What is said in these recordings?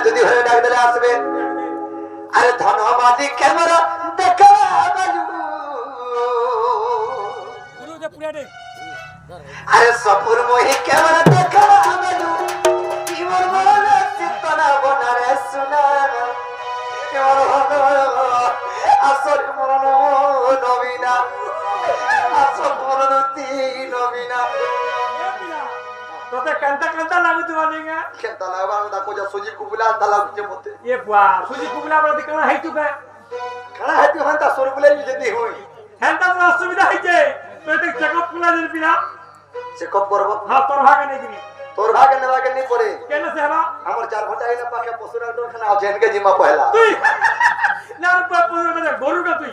যদি হয়ে ডাক দিলে আসবে আরে ধনবাদী ক্যামেরা দেখা আরে সপুর মহি ক্যামেরা দেখা ইমর মনে চিত্তনা বনারে শুনা আসল মরণ নবীনা আসল মরণ নবীনা তোতে কান্তা কান্তা লাগু তো মানেগা কেতা লাগা আমি তাকো যা সুজি কুবলা আন্দা লাগছে মতে এ বুয়া সুজি কুবলা বড় দিকনা হাইতু বে কানা হাইতু হান্তা সরবুলে যদি হই হেনতা তো অসুবিধা হইছে তোতে চেকআপ কুলা দিবি না চেকআপ করব হ্যাঁ তোর ভাগে নেই কিনি তোর ভাগে নেবাকে নি পড়ে কেন সেবা আমার 4 ঘন্টা আইনা পাকে পশু ডাক্তার খানা আছে এনকে জিমা পয়লা তুই না পশু মানে গরুটা তুই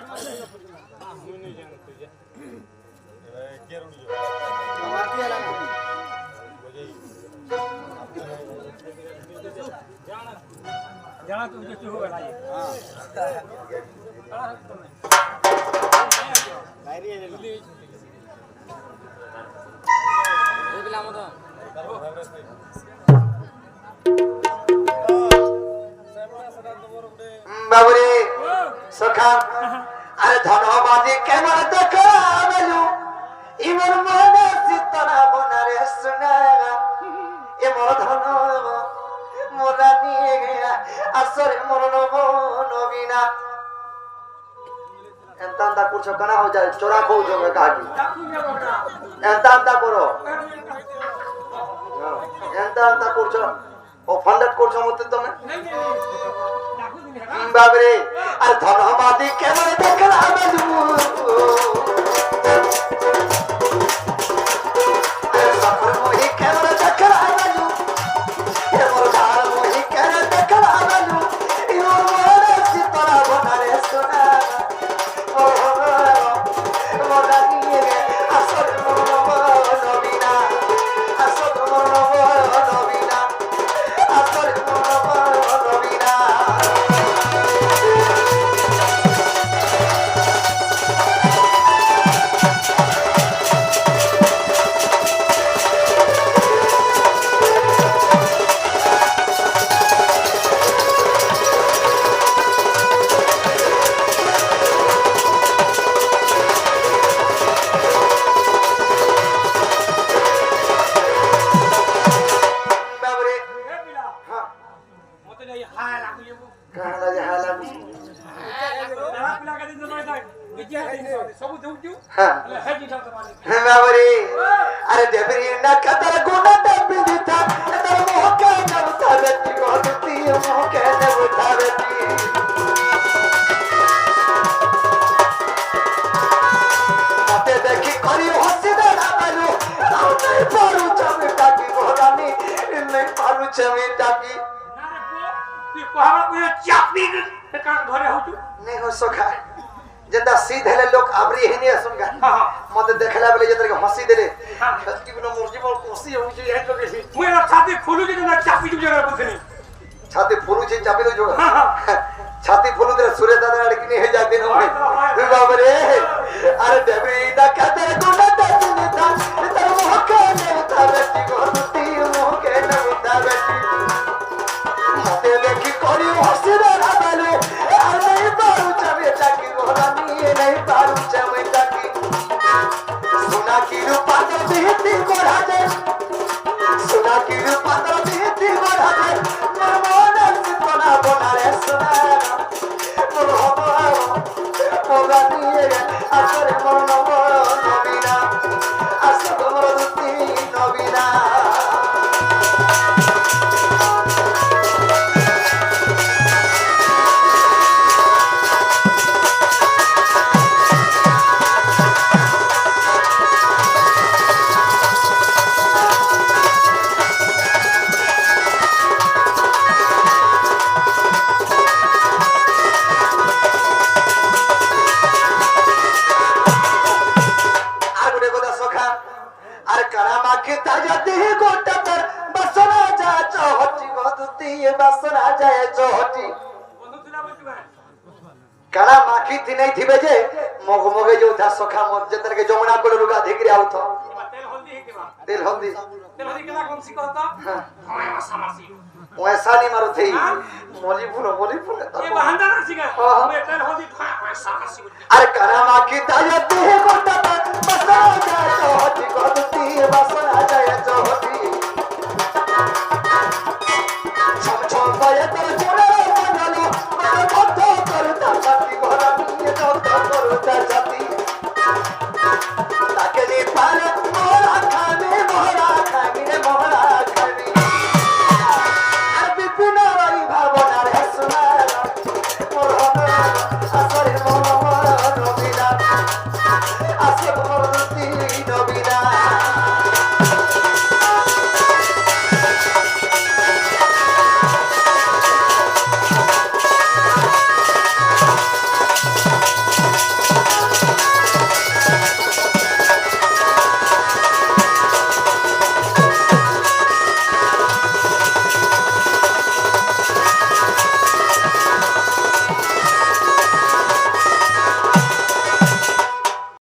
জানা তুই কিছু হবে না বাইরে এলি এগুলা মত বাবুরে সখা আরে ধনবাদী কেমন দেখা বলু ইমন মনে চিত্তনা বনারে শুনা এমন ধন মোরা নিয়ে আসরে মরণ নবীনা এন্তা করছো কানা হয়ে যায় চোরা খৌ জমে কাকি এন্তা করো এন্তা করছো ও ফান্ডেড করছো মতে তুমি বাবরে আর ধনবাদী কেমন দেখলা বলু সফর মহি কেমন দেখলা বলু এমন ধার মহি কেমন দেখলা বলু ইমন মনে চিত্তনা বনারে শোনা মোরা নিয়ে আসল নবীনা আসল নবীনা আসল নবীনা अरे देवरी ना कदर गुना डबी दिता तर मोह के न उठावती गोदती मोह के न उठावती मते देखी करी हसी देना बालू आउ नहीं पारू चमेटा की गोरानी नहीं पारू चमेटा की ना रे तू कोहावा को चापी का घरे हो तू नहीं हो सका जेदा सीधे लोग आबरी ही नहीं सुनगा मते देखला बेले जेतर के हंसी देले सच्ची बिना मुर्जी पर कोसी हो जे हेड लोग से मुए ना छाती फुलू जे ना चापी जो जगह बसनी छाती फुलू जे चापी दो जो छाती फुलू दे सूर्य दादा लड़की नहीं है जाते न बाप रे अरे देवी दा कहते गुना दे था तर मोह के न उठा बेटी गोरती मोह के न उठा बेटी मते देखी करी हंसी दे राबाले अरे नहीं पारू चमे चाकी गोरानी नहीं पारू चमे चाकी सुना की रूपा दे बीती गोरा दे सुना की रूपा दे बीती गोरा दे मन चितना बनारे सुना मोरा निये असरे मन नबीना असर मरदती नबीना काला माखी थी नहीं थी बेजे मोग मोगे जो था सखा मोर जतर के जमुना को लुगा धिकरे आउथो तेल हल्दी है के बा तेल हल्दी তেল হদি কেনা কোন শিকো তো হয় মাসা মাসি পয়সা নি মারো থেই মলি ফুল ये बहाना ना सिखा हाँ। मैं तेल होदी मासा मासी अरे करमा की दया दे गोटा बसा जाए तो हटी गोटी बसा जाए तो हटी